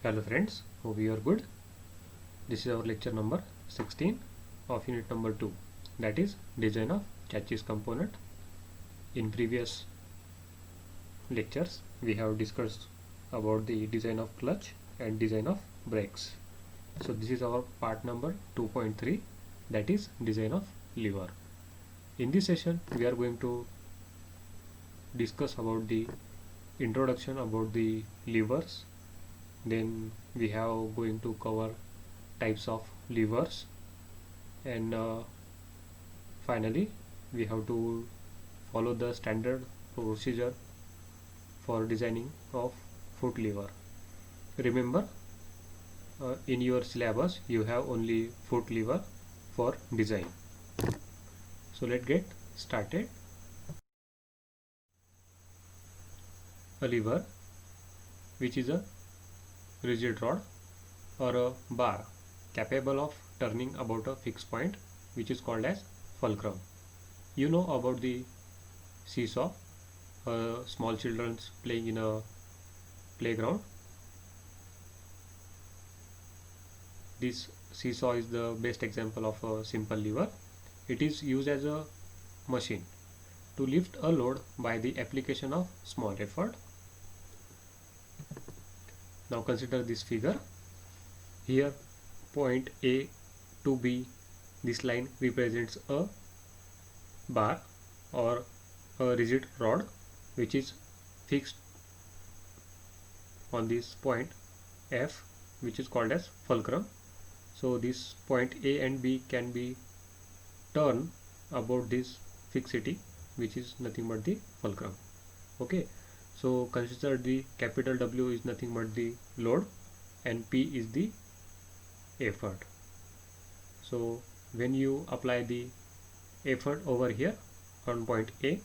Hello friends, hope you are good. This is our lecture number 16 of unit number 2, that is design of chassis component. In previous lectures we have discussed about the design of clutch and design of brakes. So this is our part number 2.3, that is design of lever. In this session we are going to discuss about the introduction about the levers. Then we have going to cover types of levers, and finally we have to follow the standard procedure for designing of foot lever. Remember, in your syllabus you have only foot lever for design. So let's get started. A lever, which is a rigid rod or a bar capable of turning about a fixed point, which is called as fulcrum. You know about the seesaw, small children playing in a playground. This seesaw is the best example of a simple lever. It is used as a machine to lift a load by the application of small effort. Now consider this figure. Here point A to B, this line represents a bar or a rigid rod which is fixed on this point F, which is called as fulcrum. So this point A and B can be turned about this fixity, which is nothing but the fulcrum. Okay, so consider the capital W is nothing but the load and P is the effort. So when you apply the effort over here on point A,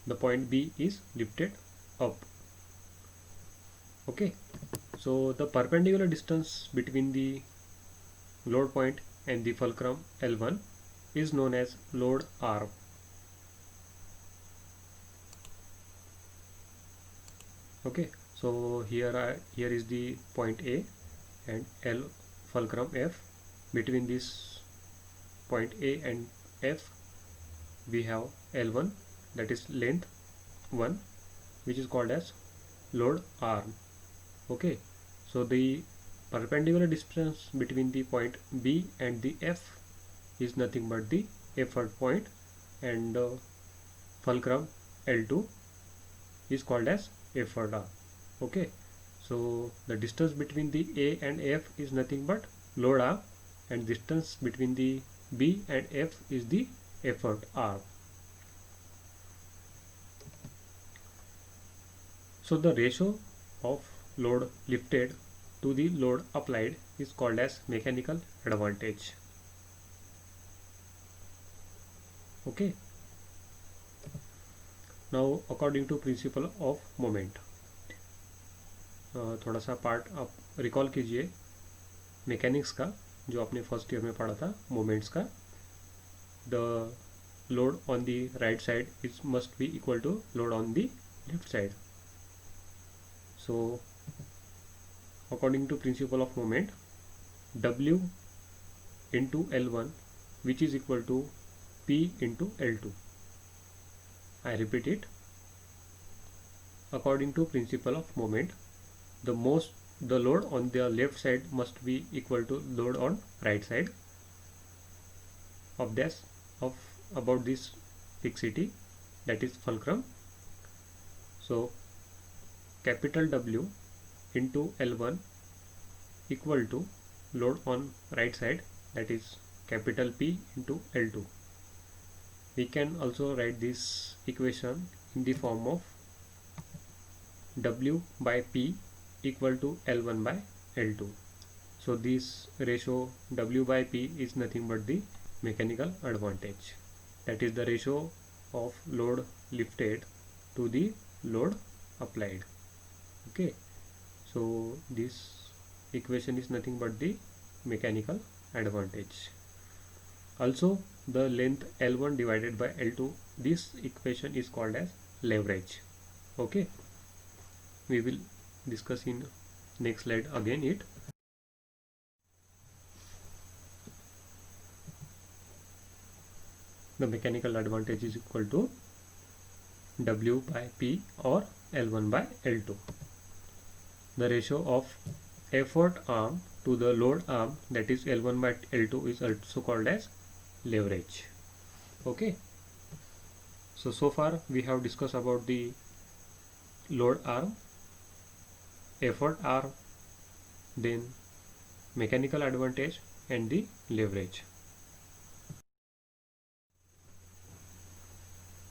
the point B is lifted up. Okay, so the perpendicular distance between the load point and the fulcrum L1 is known as load arm. Okay, so here is the point A and L fulcrum F. Between this point A and F we have L1, that is length 1, which is called as load arm. Okay, so the perpendicular distance between the point B and the F is nothing but the effort point, and fulcrum L2 is called as effort arm. Okay, so the distance between the A and F is nothing but load arm, and distance between the B and F is the effort arm. So the ratio of load lifted to the load applied is called as mechanical advantage. Okay, now according to principle of moment, थोड़ा सा part आप recall कीजिए mechanics का जो आपने first year में पढ़ा था मोमेंट्स का. The load on the right side is must be equal to load on the left side. So according to principle of moment, W into L1, which is equal to P into L2. I repeat it. According to principle of moment, the load on the left side must be equal to load on right side of about this fixity, that is fulcrum. So capital W into L1 equal to load on right side, that is capital P into L2. We can also write this equation in the form of W by P equal to L1 by L2. So this ratio W by P is nothing but the mechanical advantage, that is the ratio of load lifted to the load applied. Okay, so this equation is nothing but the mechanical advantage. Also the length L1 divided by L2, this equation is called as leverage. Okay, we will discuss in next slide again it. The mechanical advantage is equal to W by P or L1 by L2. The ratio of effort arm to the load arm, that is L1 by L2, is also called as leverage. Okay. So far we have discussed about the load arm, effort arm, then mechanical advantage and the leverage.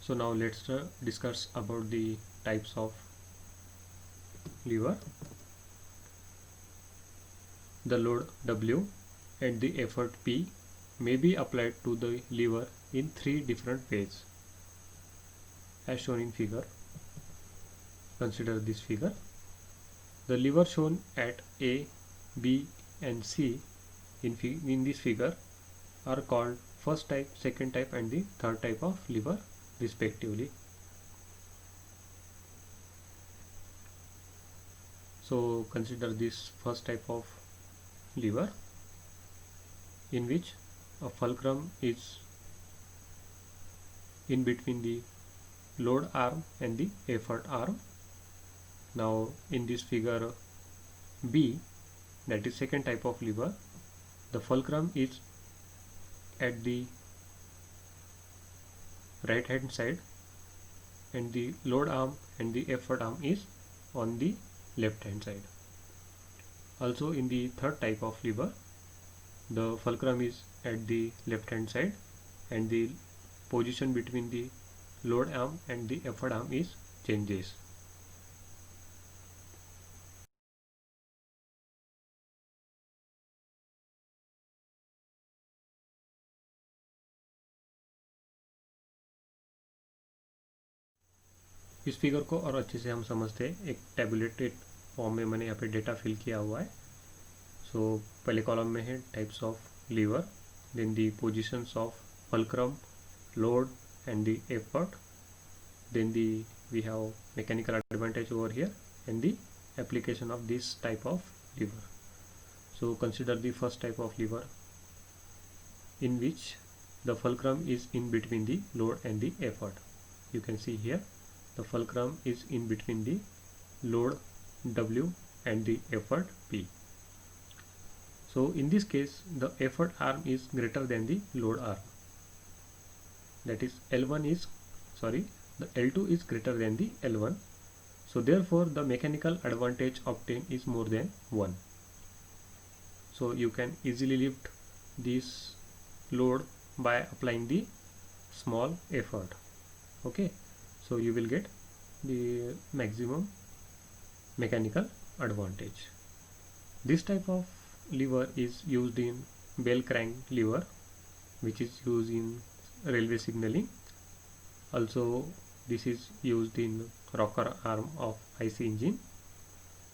So now let's discuss about the types of lever. The load W and the effort P may be applied to the lever in three different ways, as shown in figure. Consider this figure. The lever shown at A, B and C in this figure are called first type, second type and the third type of lever respectively. So consider this first type of lever, in which a fulcrum is in between the load arm and the effort arm. Now in this figure B, that is second type of lever, the fulcrum is at the right hand side and the load arm and the effort arm is on the left hand side. Also in the third type of lever, the fulcrum is at the left hand side and the position between the load arm and the effort arm is changes. इस figure को और अच्छे से हम समझते हैं। एक tabulated form में मैंने यहाँ पे डेटा फिल किया हुआ है। सो पहले कॉलम में है types of lever, then the positions of fulcrum, load and the effort, then the we have mechanical advantage over here and the application of this type of lever. So consider the first type of lever, in which the fulcrum is in between the load and the effort. You can see here the fulcrum is in between the load W and the effort P. So in this case the effort arm is greater than the load arm, that is the L2 is greater than the L1. So therefore the mechanical advantage obtained is more than 1. So you can easily lift this load by applying the small effort. Okay, so you will get the maximum mechanical advantage. This type of lever is used in bell crank lever, which is used in railway signaling. Also this is used in rocker arm of IC engine.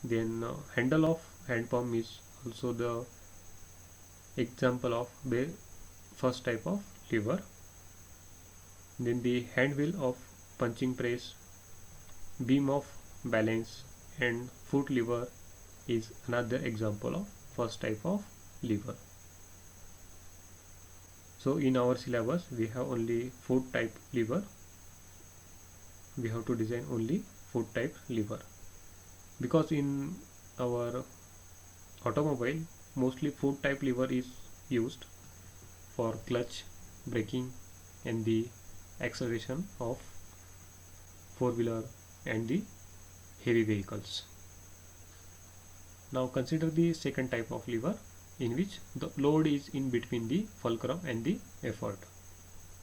Then handle of hand pump is also the example of the first type of lever. Then the hand wheel of punching press, beam of balance and foot lever is another example of first type of lever. So in our syllabus we have only foot type lever. We have to design only foot type lever, because in our automobile mostly foot type lever is used for clutch, braking and the acceleration of four-wheeler and the heavy vehicles. Now consider the second type of lever, in which the load is in between the fulcrum and the effort.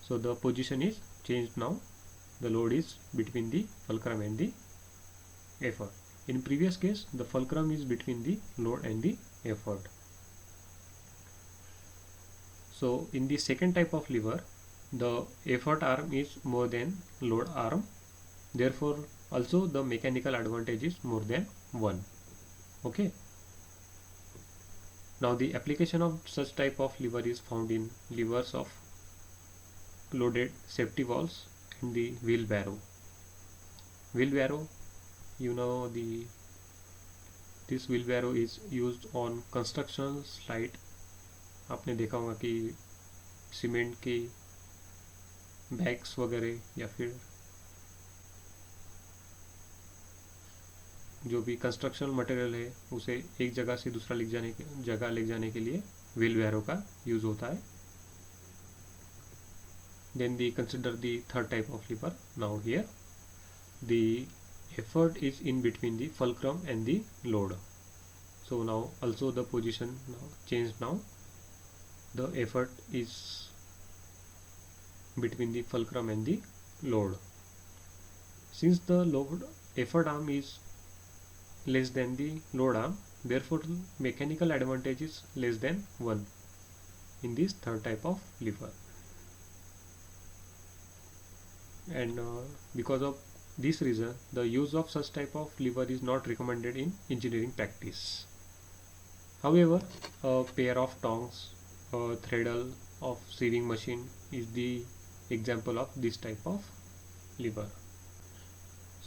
So the position is changed now. The load is between the fulcrum and the effort. In previous case the fulcrum is between the load and the effort. So in the second type of lever the effort arm is more than load arm, therefore also the mechanical advantage is more than 1. Okay. Now the application of such type of lever is found in levers of loaded safety valves and the wheelbarrow. Wheelbarrow, you know, the this wheel arrow is used on construction site. आपने देखा होगा कि cement की bags वगैरह या फिर जो भी कंस्ट्रक्शन मटेरियल है उसे एक जगह से दूसरा जगह ले जाने के लिए व्हील एरो का यूज होता है. Then we consider the third type of lever. Now here the effort is in between the fulcrum and the load. So now also the position now changed. Now the effort is between the fulcrum and the load. Since the load effort arm is less than the load arm, therefore mechanical advantage is less than 1 in this third type of lever. And because of this reason, the use of such type of lever is not recommended in engineering practice. However, a pair of tongs, a threadle of sieving machine is the example of this type of lever.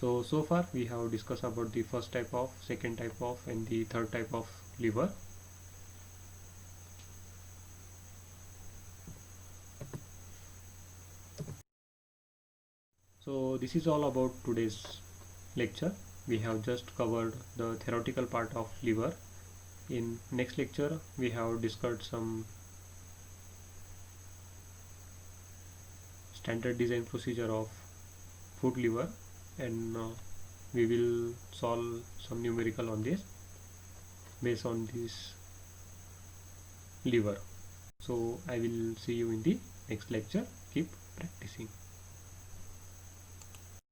So far we have discussed about the first type of, second type of, and the third type of lever. So this is all about today's lecture. We have just covered the theoretical part of lever. In next lecture we have discussed some standard design procedure of foot lever, and we will solve some numerical on this based on this lever. So I will see you in the next lecture. Keep practicing.